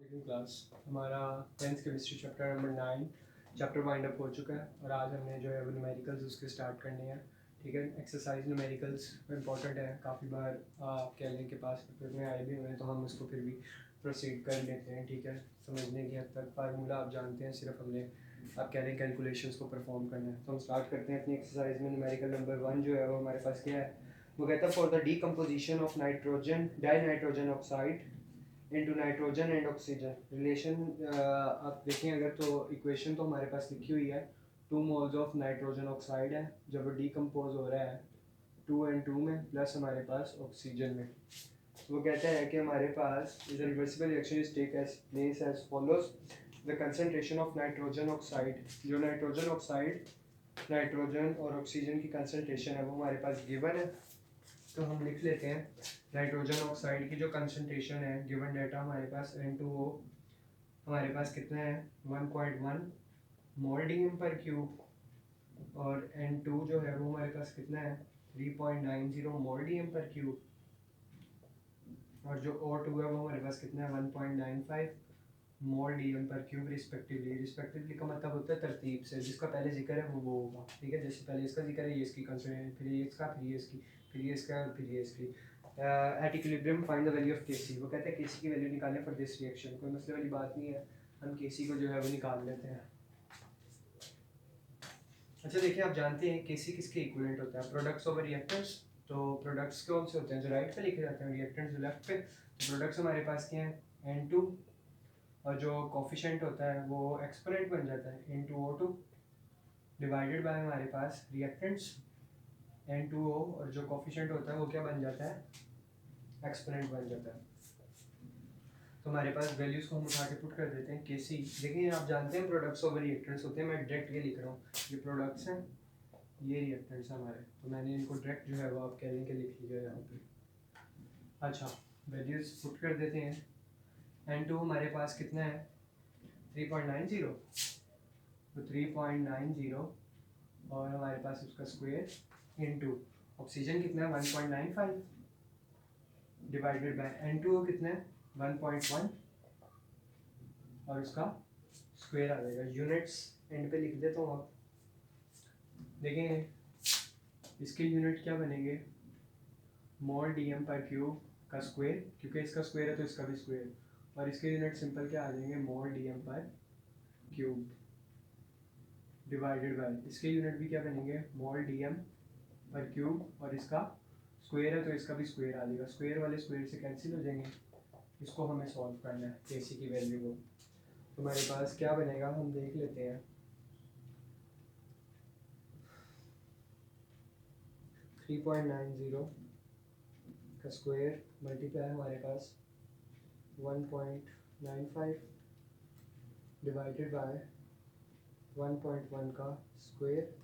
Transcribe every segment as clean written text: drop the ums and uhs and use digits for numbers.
Second class हमारा 10th chemistry chapter number 9 chapter wind up हो चुका है और आज हमने जो है वो न्यूमेरिकल्स उसके स्टार्ट करने हैं। ठीक है, एक्सरसाइज न्यूमेरिकल्स इंपॉर्टेंट है, काफ़ी बार आप कह लें के पास पेपर में आए भी हुए हैं, तो हम उसको फिर भी प्रोसीड कर लेते हैं। ठीक है, समझने की हद तक फार्मूला आप जानते हैं, सिर्फ हमने आप कह लें कैलकुलेशंस को परफॉर्म करना है। तो हम स्टार्ट करते हैं अपनी एक्सरसाइज में। न्यूमेरिकल नंबर 1 जो है वो हमारे पास क्या है, वो कहता है for the decomposition of nitrogen die nitrogen oxide into nitrogen and oxygen relation. आप देखें अगर तो इक्वेशन तो हमारे पास लिखी हुई है 2 मोल्स ऑफ नाइट्रोजन ऑक्साइड है, जब वो डीकम्पोज हो रहा है 2 में प्लस हमारे पास ऑक्सीजन में। तो वो कहता है कि हमारे पास is a reversible reaction is take as place as follows. The concentration of nitrogen oxide, जो नाइट्रोजन ऑक्साइड नाइट्रोजन और ऑक्सीजन की कंसंट्रेशन है वो हमारे पास गिवन है। तो हम लिख लेते हैं नाइट्रोजन ऑक्साइड की जो कंसंट्रेशन है, गिवन डेटा हमारे पास N2O हमारे पास कितना है 1.1 मोल डीएम पर क्यूब, और N2 जो है वो हमारे पास कितना है 3.90 मोल डीएम पर क्यूब, और जो O2 है वो हमारे पास कितना है 1.95 मोल डीएम पर क्यूब रिस्पेक्टिवली। रिस्पेक्टिवली का मतलब होता है तरतीब से, जिसका पहले जिक्र है वो होगा। ठीक है, जैसे पहले इसका जिक्र है, ये इसकी कंसंट्रेशन, फिर ये इसका, फिर ये इसकी, फिर ये इसका, और फिर ये इसकी। At equilibrium find the value of KC. वो कहते हैं केसी की वैल्यू निकालें फॉर दिस रिएक्शन। कोई मसले वाली बात नहीं है, हम केसी को जो है वो निकाल लेते हैं। अच्छा देखिए, आप जानते हैं केसी किसके इक्विवेलेंट होता है, प्रोडक्ट्स ओवर रिएक्टेंट्स। तो प्रोडक्ट्स कौन से होते हैं, जो राइट पे लिखे जाते हैं, रिएक्टेंट्स जो लेफ्ट पे। तो प्रोडक्ट्स हमारे पास क्या है N2, और जो कोफिशिएंट होता है वो एक्सपोनेंट बन जाता है N2O2 डिवाइडेड बाय हमारे पास रिएक्टेंट्स N2O, और जो कोफिशिएंट होता है वो क्या बन जाता है, एक्सपोनेंट बन जाता है। तो हमारे पास वैल्यूज़ को हम उठा के पुट कर देते हैं केसी। देखिए आप जानते हैं प्रोडक्ट्स ओवर रिएक्टेंट्स होते हैं, मैं डायरेक्ट ये लिख रहा हूँ, ये प्रोडक्ट्स हैं, ये रिएक्टेंट्स हैं हमारे, तो मैंने इनको डायरेक्ट जो है वो आप कह लें कि लिख लीजिए यहाँ पे। अच्छा, वैल्यूज़ पुट कर देते हैं। N2 हमारे पास कितना है 3.90, तो 3.90 और हमारे पास उसका स्क्वायर इनटू ऑक्सीजन कितना है 1.95 डिवाइडेड बाय N2O कितना है 1.1 और उसका स्क्वायर आ जाएगा। यूनिट्स एंड पे लिख देता हूँ। आप देखें इसके यूनिट क्या बनेंगे, मोल डीएम पर क्यूब का स्क्वायर, क्योंकि इसका स्क्वायर है तो इसका भी स्क्वायर, और इसके यूनिट सिंपल क्या आ जाएंगे मोल डीएम पर क्यूब डिवाइडेड बाय, इसके यूनिट भी क्या बनेंगे मोल डीएम पर क्यूब, और इसका स्क्वायर है तो इसका भी स्क्वायर आ जाएगा। स्क्वायर वाले स्क्वायर से कैंसिल हो जाएंगे। इसको हमें सॉल्व करना है केसी की वैल्यू को। तो हमारे पास क्या बनेगा हम देख लेते हैं। 3.90 का स्क्वायर मल्टीप्लाई हमारे पास 1.95 डिवाइडेड बाय 1.1 का स्क्वायर,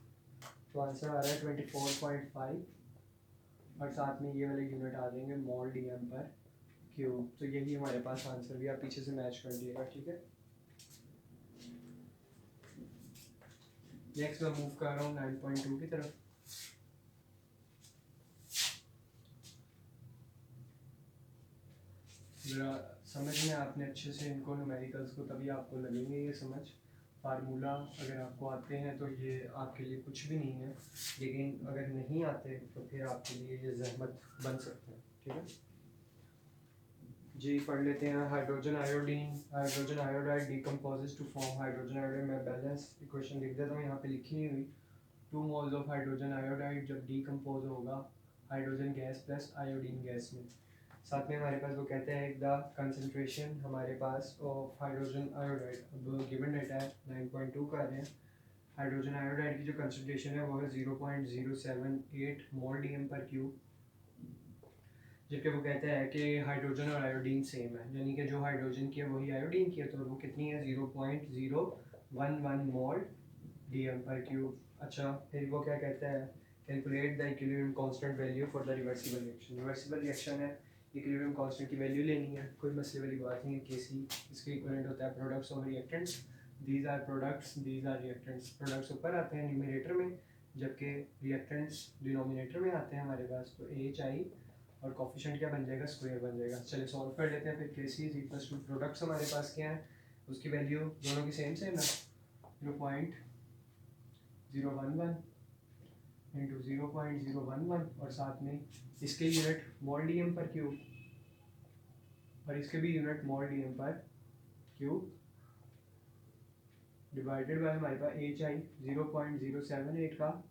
तो आंसर आ रहा है 24.5, और साथ में ये वाले यूनिट आ जाएंगे मोल डीएम पर क्यूब। तो यही हमारे पास आंसर भी, आप पीछे से मैच कर दिएगा। ठीक है, नेक्स्ट मैं मूव कर रहा हूँ 9.2 की तरफ। ज़रा समझ में आपने अच्छे से इनको न्यूमेरिकल्स को, तभी आपको लगेंगे ये समझ। फार्मूला अगर आपको आते हैं तो ये आपके लिए कुछ भी नहीं है, लेकिन अगर नहीं आते तो फिर आपके लिए ये जहमत बन सकते हैं। ठीक है जी, पढ़ लेते हैं। Hydrogen iodine, hydrogen iodide decomposes to form hydrogen iodide. मैं बैलेंस इक्वेशन लिख देता हूँ, यहाँ पे लिखी नहीं हुई। 2 मोल्स ऑफ हाइड्रोजन आयोडाइड जब डिकम्पोज होगा hydrogen gas plus iodine gas में। साथ में हमारे पास वो कहते हैं द कंसंट्रेशन हमारे पास ऑफ हाइड्रोजन आयोडाइड, अब गिवन डेटा है 9.2 कर रहे हैं। हाइड्रोजन आयोडाइड की जो कंसंट्रेशन है वो है 0.078 मोल डीएम पर क्यूब, जबकि वो कहता है कि हाइड्रोजन और आयोडीन सेम है, यानी कि जो हाइड्रोजन की है वही आयोडीन की है, तो वो कितनी है 0.011 मोल डीएम पर क्यूब। अच्छा, फिर वो क्या कहता है calculate the equilibrium constant value for the reversible reaction. Reversible reaction है, इक्विलिब्रियम कांस्टेंट की वैल्यू लेनी है, कोई मसले वाली बात नहीं है। केसी इसके इक्विवेलेंट होता है प्रोडक्ट्स और reactants. These are products, these are reactants. Products ऊपर आते हैं न्यूमरेटर में, जबकि रिएक्टेंट्स डिनोमिनेटर में आते हैं हमारे पास। तो HI और कोफिशिएंट क्या बन जाएगा, स्क्वायर बन जाएगा। चलिए सॉल्व कर लेते हैं फिर। के सी इज इक्वल टू प्रोडक्ट्स हमारे पास क्या है, उसकी वैल्यू दोनों की सेम सेम है 0.011 इंटू 0.011 और साथ में इसके यूनिट मोल डी एम पर क्यूब और इसके भी यूनिट मोल डी एम पर क्यूब डिवाइडेड बाय हमारे पास एच आई 0.078 का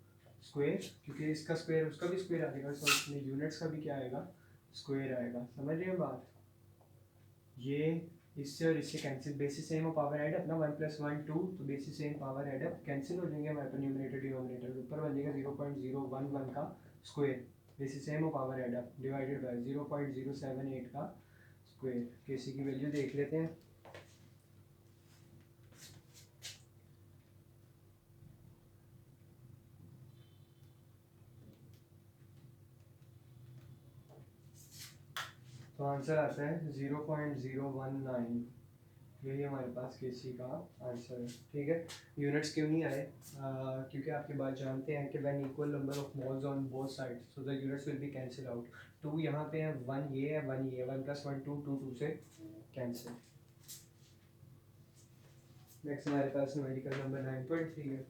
स्क्वायर, क्योंकि इसका स्क्वायर उसका भी स्क्वायर आएगा, तो इसमें यूनिट्स का भी क्या आएगा, स्क्वायर आएगा। समझ रहे हैं बात। ये इससे और इससे कैंसिल, बेसिस सेम और पावर ऐड अपना 1 + 1 2, तो basis same power add up cancel हो जाएंगे हमारे पास न्यूमरेटर डिनोमिनेटर, ऊपर बन जाएगा 0.011 का स्क्वायर बेसिस सेम और power add up divided by 0.078 का स्क्वायर। केसी की वैल्यू देख लेते हैं। तो आंसर आता है 0.019, यही हमारे पास केसी का आंसर है। ठीक है, यूनिट्स क्यों नहीं आए, क्योंकि आपके बात जानते हैं कि when equal number of moles on both side so the units will be cancel out. 2 यहाँ पे है, 1 ये है, 1 ये, 1 + 1 2, 2 2 से कैंसिल। नेक्स्ट हमारे पास न्यूमेरिकल नंबर 9.3 है।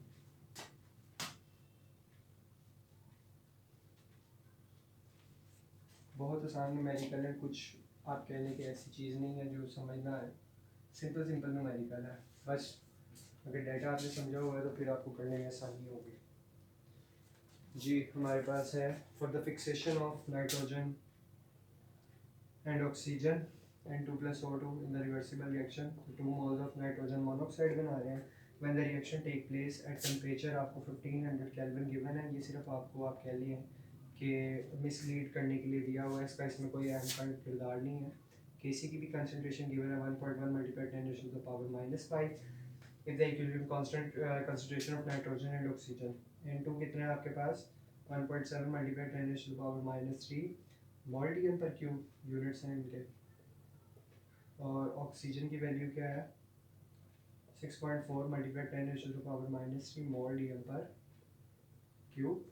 बहुत आसान न्यूमेरिकल है, कुछ आप कह लें कि ऐसी चीज़ नहीं है जो समझना है, सिंपल न्यूमेरिकल है। बस अगर डाटा आपने समझा हुआ है तो फिर आपको करने में आसानी होगी। जी हमारे पास है for the fixation of nitrogen and oxygen N2 + O2 in the reversible reaction, 2 moles of nitrogen monoxide बना रहे हैं। when the reaction take place at temperature आपको 1500 Kelvin given है। ये सिर्फ आपको आप कह लिए कि मिसलीड करने के लिए दिया हुआ है, इसका इसमें कोई अहम किरदार नहीं है। Kc की भी कंसनट्रेशन गिवन है 1.1 × 10⁻⁵ if the equilibrium constant concentration of nitrogen and oxygen। N2 कितना है आपके पास 1.7 × 10⁻³ मोल डी एम पर क्यूब, यूनिट्स हैं इनके। और ऑक्सीजन की वैल्यू क्या है 6.4 × 10⁻³ मोल डी एम पर क्यूब।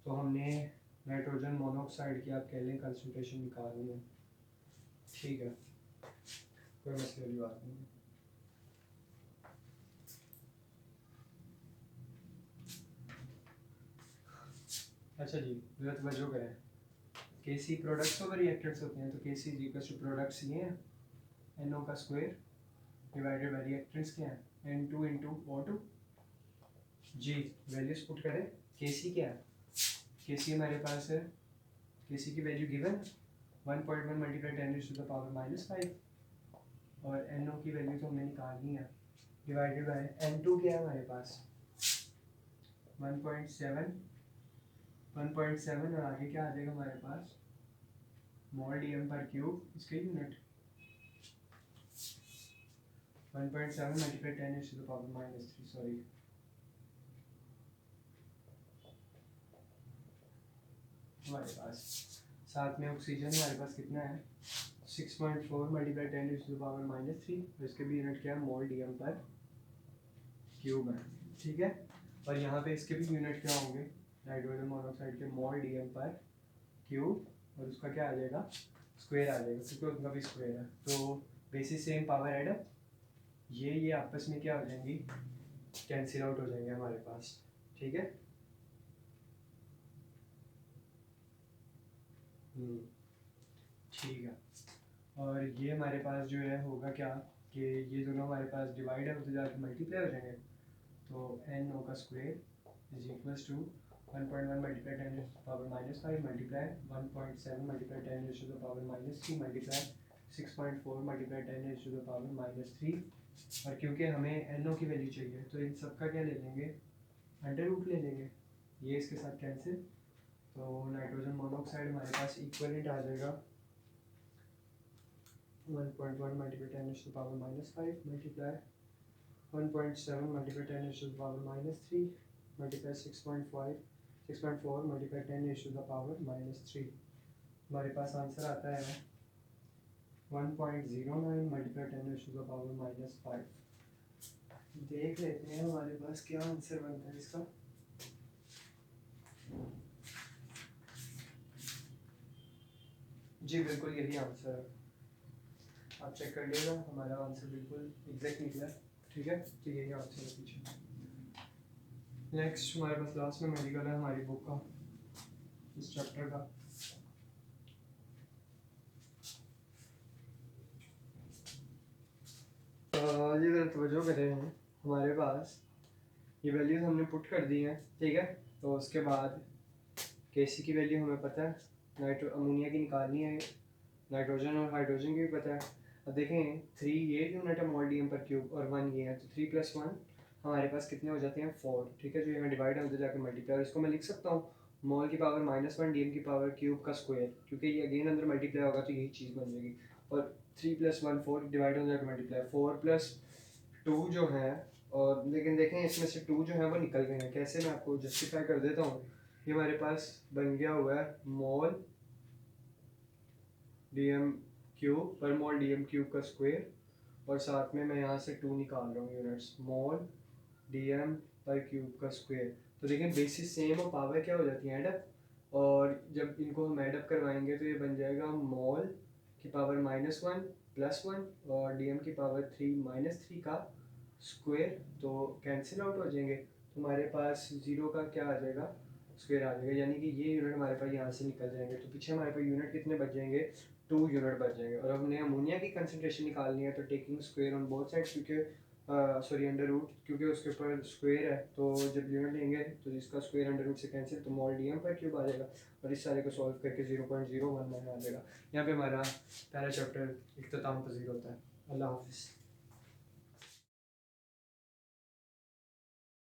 तो हमने नाइट्रोजन मोनोऑक्साइड की आप कह लें कंसंट्रेशन निकालनी है। ठीक है, कोई मसले वाली बात नहीं है। अच्छा जी, जरा तवज्जो करें। केसी प्रोडक्ट्स और रिएक्टेंट्स होते हैं, तो केसी इज इक्वल टू प्रोडक्ट्स ये हैं NO का स्क्वायर डिवाइडेड बाय रिएक्टेंट्स क्या है N2 × O2। जी वैल्यूज पुट करें। केसी क्या है, केसी हमारे पास है, केसी की वैल्यू गिवन 1.1 × 10⁻⁵ और NO की वैल्यू तो हमने निकालनी है डिवाइडेड बाय N2 क्या है हमारे पास 1.7 और आगे क्या आ जाएगा हमारे पास मोल डी एम पर क्यूब, इसके यूनिट 1.7 × 10⁻³ सॉरी। हमारे पास साथ में ऑक्सीजन हमारे पास कितना है 6.4 × 10⁻³ और इसके भी यूनिट क्या है मोल डी एम पर क्यूब है। ठीक है, और यहाँ पे इसके भी यूनिट क्या होंगे नाइट्रोजन मोनोऑक्साइड के मोल डी एम पर क्यूब और उसका क्या आ जाएगा स्क्वायर आ जाएगा, क्योंकि उनका भी स्क्वायर है। तो basis same power add up, ये आपस में क्या हो जाएंगी कैंसिल आउट हो जाएंगे हमारे पास। ठीक है, ठीक है। और ये हमारे पास जो है होगा क्या कि ये दोनों हमारे पास डिवाइड है, तो जाकर मल्टीप्लाई हो जाएंगे। तो NO का square is equal to 1.1 × 10⁻⁵ multiply 1.7 × 10⁻³ multiply 6.4 × 10⁻³ और क्योंकि हमें NO की वैल्यू चाहिए तो इन सब का क्या ले लेंगे √ ले लेंगे, ये इसके साथ कैंसिल। तो नाइट्रोजन मोनोऑक्साइड हमारे पास इक्वलेंट आ जाएगा 1.1 × 10⁻⁵ मल्टीप्लाई 1.7 × 10⁻³ मल्टीप्लाई 6.4 × 10⁻³ हमारे पास आंसर आता है 1.09 × 10⁻⁵। देख लेते हैं हमारे पास क्या आंसर बनता है इसका। जी बिल्कुल यही आंसर है, आप चेक कर लीजिएगा, हमारा आंसर बिल्कुल एग्जैक्ट निकला है। ठीक है, तो यही आंसर है पीछे। नेक्स्ट हमारे पास लास्ट में मेडिकल है हमारी बुक का, इस चैप्टर का। ये ज़रा तवज्जो करें हैं, हमारे पास ये वैल्यूज़ हमने पुट कर दी हैं, ठीक है। तो उसके बाद केसी की वैल्यू हमें पता है, अमोनिया की निकालनी है, नाइट्रोजन और हाइड्रोजन की भी पता है। अब देखें 3 ये यूनिट है मोल डी एम पर क्यूब और 1 ये है, तो 3 + 1 हमारे पास कितने हो जाते हैं 4, ठीक है। जो यहाँ डिवाइड होते जाकर मल्टीप्लाई, इसको मैं लिख सकता हूँ मोल की पावर -1 डी एम की पावर क्यूब का स्क्वायर, क्योंकि ये अगेन अंदर मल्टीप्लाई होगा तो यही चीज़ बन जाएगी। और 3 + 1 4 डिवाइड हो जाकर मल्टीप्लाई, 4 + 2 जो है, और लेकिन देखें इसमें से 2 जो है वो निकल गए हैं, कैसे मैं आपको जस्टिफाई कर देता हूँ। ये हमारे पास बन गया हुआ है मोल डी एम क्यूब पर मोल डी एम क्यूब का स्क्वायर, और साथ में मैं यहाँ से 2 निकाल रहा हूँ यूनिट्स, मोल डी एम पर क्यूब का स्क्वायर। तो देखें बेसिस सेम और पावर क्या हो जाती है एडअप, और जब इनको हम एडअप करवाएंगे तो ये बन जाएगा मोल की पावर -1 + 1 और डी एम की पावर 3 -3 का स्क्वायर, तो कैंसिल आउट हो जाएंगे। तो हमारे पास 0 का क्या आ जाएगा, स्क्वायर आ जाएगा, यानी कि ये यूनिट हमारे पास यहाँ से निकल जाएंगे। तो पीछे हमारे पास यूनिट कितने बच जाएंगे, 2 यूनिट बच जाएंगे। और हमने अमोनिया की कंसनट्रेशन निकालनी है, तो taking square on both sides, क्योंकि सॉरी अंडर रूट, क्योंकि उसके ऊपर स्क्वायर है, तो जब यूनिट लेंगे तो इसका स्क्वायर अंडर रूट से कैंसिल, तो मोल डी एम पर क्यूब आ जाएगा, और इस सारे को सॉल्व करके 0.019 आ जाएगा। यहाँ पे हमारा पहला चैप्टर इख्तिताम पजीर होता है। अल्लाह हाफिज़।